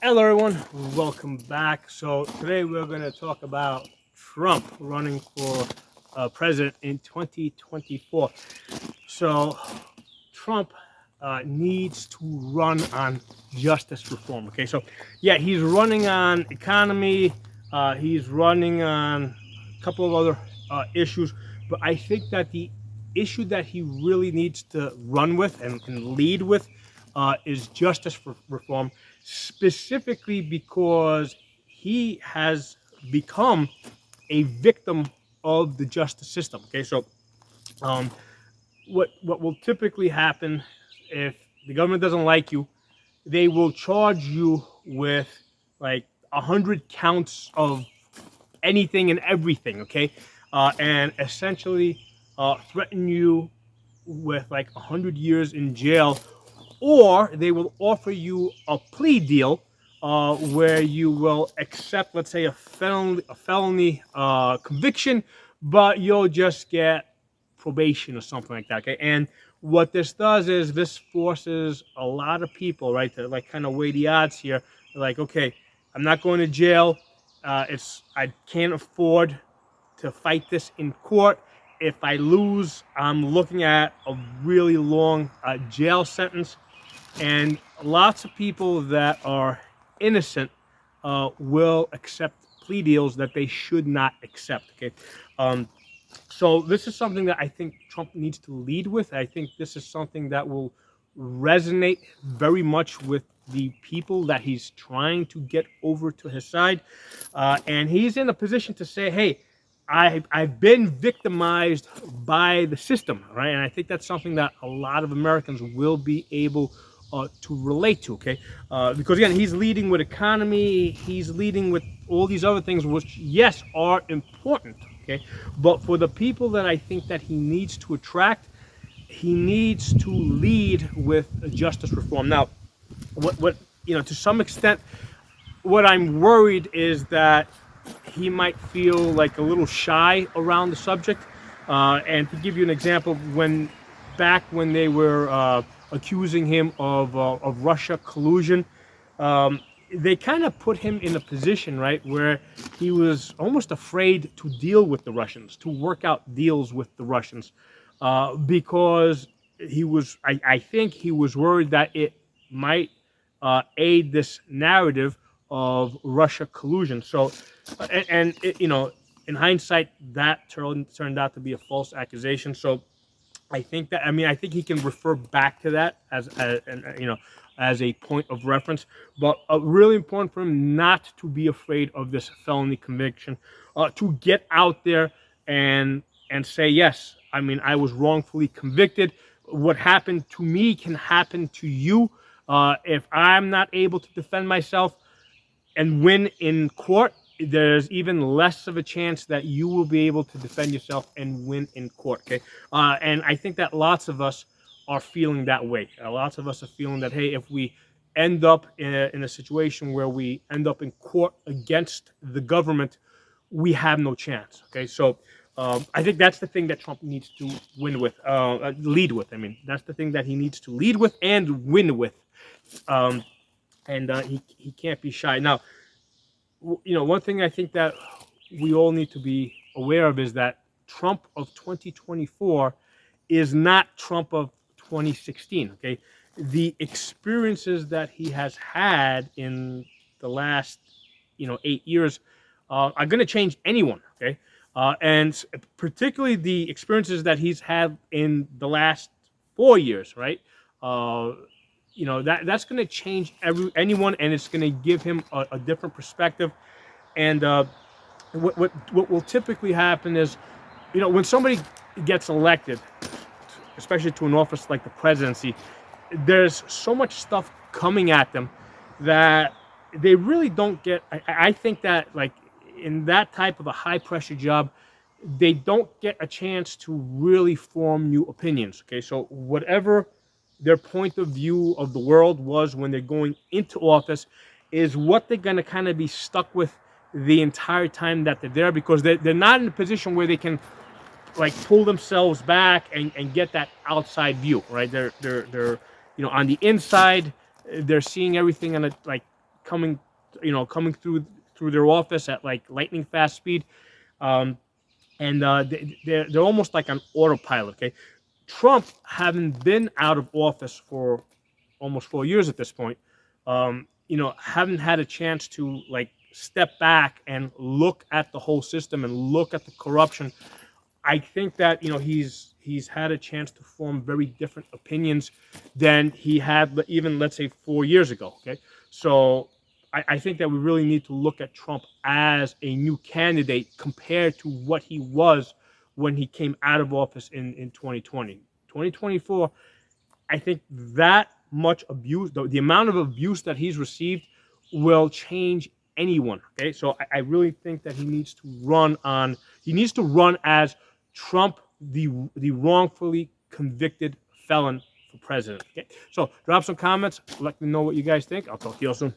Hello, everyone. Welcome back. So today we're going to talk about Trump running for president in 2024. So Trump needs to run on justice reform. Okay, so yeah, he's running on economy. He's running on a couple of other issues, but I think that the issue that he really needs to run with and lead with is justice reform, specifically because he has become a victim of the justice system. Okay, so um, what will typically happen if the government doesn't like you, they will charge you with like 100 counts of anything and everything. Okay, and essentially threaten you with like 100 years in jail, or they will offer you a plea deal where you will accept, let's say, a felony conviction, but you'll just get probation or something like that. Okay, and what this does is this forces a lot of people, right, to like kind of weigh the odds here. Like, okay, I'm not going to jail. I can't afford to fight this in court. If I lose, I'm looking at a really long jail sentence, and lots of people that are innocent will accept plea deals that they should not accept. Okay, um, so this is something that I think Trump needs to lead with. I think this is something that will resonate very much with the people that he's trying to get over to his side, and he's in a position to say, "Hey, I've been victimized by the system," right? And I think that's something that a lot of Americans will be able to relate to. Okay, because again, he's leading with economy, he's leading with all these other things, which yes are important. Okay, but for the people that I think that he needs to attract, he needs to lead with justice reform. Now, what to some extent, what I'm worried is that he might feel like a little shy around the subject. And to give you an example, when they were accusing him of Russia collusion, um, they kind of put him in a position, right, where he was almost afraid to deal with the Russians, to work out deals with the Russians, because I think he was worried that it might aid this narrative of Russia collusion. So, and it, in hindsight, that turned out to be a false accusation. So, I think he can refer back to that as a point of reference. But really important for him not to be afraid of this felony conviction, to get out there and say, yes, I mean, I was wrongfully convicted. What happened to me can happen to you. If I'm not able to defend myself and win in court, there's even less of a chance that you will be able to defend yourself and win in court. Okay, and I think that lots of us are feeling that way. Lots of us are feeling that, hey, if we end up in a situation where we end up in court against the government, we have no chance. Okay, so I think that's the thing that Trump needs to lead with. I mean, that's the thing that he needs to lead with and win with. Um, and he can't be shy. Now, one thing I think that we all need to be aware of is that Trump of 2024 is not Trump of 2016. Okay, the experiences that he has had in the last 8 years are going to change anyone. Okay, and particularly the experiences that he's had in the last 4 years. Right. Uh, that's going to change anyone, and it's going to give him a different perspective. And what will typically happen is, when somebody gets elected, especially to an office like the presidency, there's so much stuff coming at them that they really don't get. I think that, like, in that type of a high pressure job, they don't get a chance to really form new opinions. Okay, so whatever their point of view of the world was when they're going into office is what they're going to kind of be stuck with the entire time that they're there, because they're not in a position where they can like pull themselves back and get that outside view, right? They're on the inside, they're seeing everything on a like coming through their office at like lightning fast speed. And they're almost like on autopilot. Okay, Trump, having been out of office for almost 4 years at this point, haven't had a chance to like step back and look at the whole system and look at the corruption. I think that he's had a chance to form very different opinions than he had even, let's say, 4 years ago. Okay, so I think that we really need to look at Trump as a new candidate compared to what he was when he came out of office in 2020. 2024, I think that much abuse, the amount of abuse that he's received, will change anyone. Okay, so I really think that he needs to run as Trump, the wrongfully convicted felon for president. Okay, so drop some comments. Let me know what you guys think. I'll talk to you all soon.